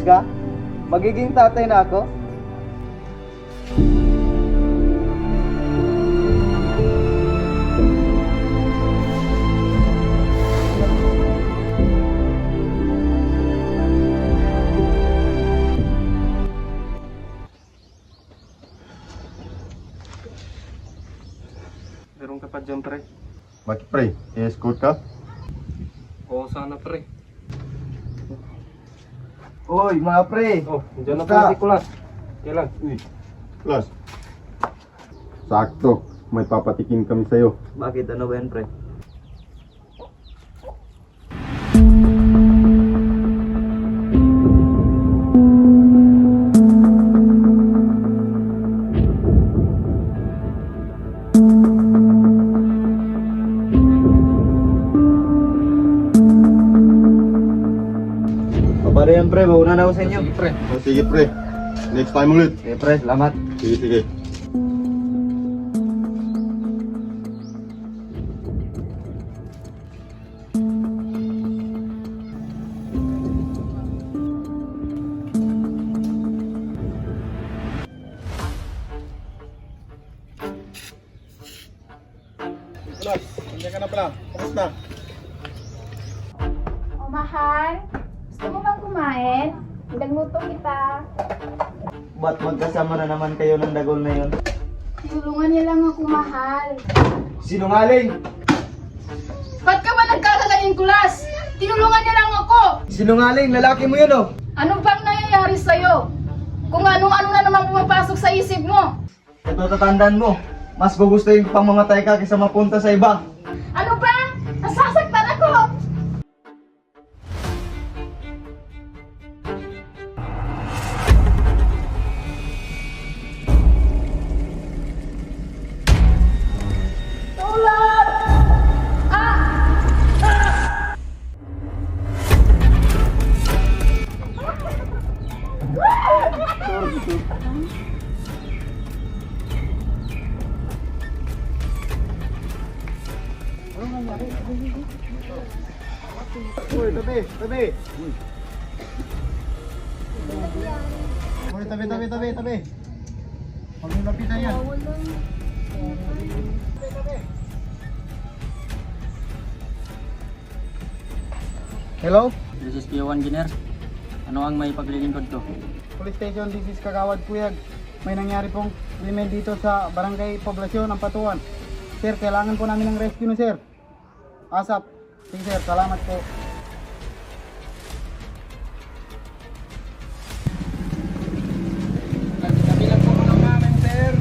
ka? Magiging tatay na ako? Meron ka pa dyan, pre. Bakit pre? I-escort ka? Oo, sana, pre. Uy, mga pre! Oh, dyan na Basta. po si Kulas. Kailan? Plus. Sakto. May papatikin kami sa'yo. Bakit? Ano ba yan, pre? Paano yan, pre? Mauna na ako sa inyo. Sige, pre. Oh, sige pre. Next time ulit. Okay, pre. Salamat. Sige, sige. Nicholas, nandiyan ka na pala. Kamusta? O mahal, gusto mo bang kumain? Nagluto kita. Ba't magkasama na naman kayo ng dagol na yun? Tulungan niya lang ako, mahal. Sinungaling! Ba't ka ba nagkakagaling, Kulas? Tinulungan niya lang ako. Sinungaling! Lalaki mo yun, oh! Ano bang nangyayari sa'yo? Kung ano-ano na naman pumapasok sa isip mo. Ito tatandaan mo. Mas gugustuhin pang mamatay ka kaysa mapunta sa iba. Ano ba? Nasasaktan ako. Tulad! Uy, tabi, tabi. Uy, tabi, tabi, tabi, tabi. Huwag yung lapitan yan. Hello? This is P1 Giner. Ano ang may paglilingkod ko? Police Station, this is Kagawad Puyag. May nangyari pong krimen dito sa Barangay Poblasyon ng Patuan. Sir, kailangan po namin ng rescue na sir. ASAP. Sige sir, salamat po. Kabilang po mga namin sir.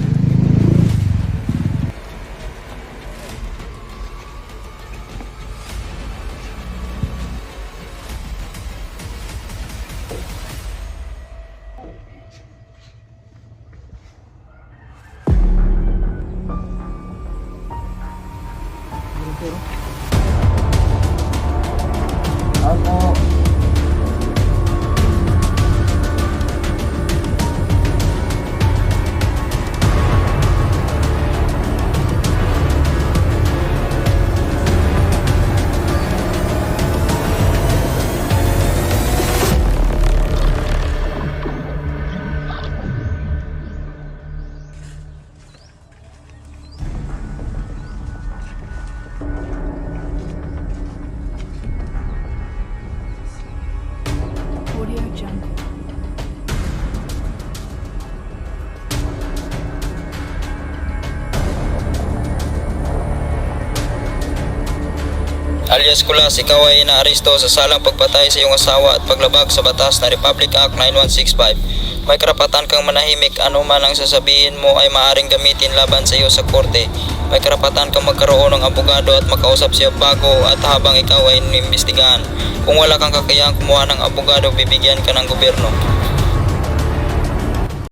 Ako. Alias Kulas, ikaw ay inaaresto sa salang pagpatay sa iyong asawa at paglabag sa batas na Republic Act 9165. May karapatan kang manahimik, ano man ang sasabihin mo ay maaring gamitin laban sa iyo sa korte. May karapatan kang magkaroon ng abogado at makausap siya bago at habang ikaw ay inimbestigahan. Kung wala kang kakayahang kumuha ng abogado, bibigyan ka ng gobyerno.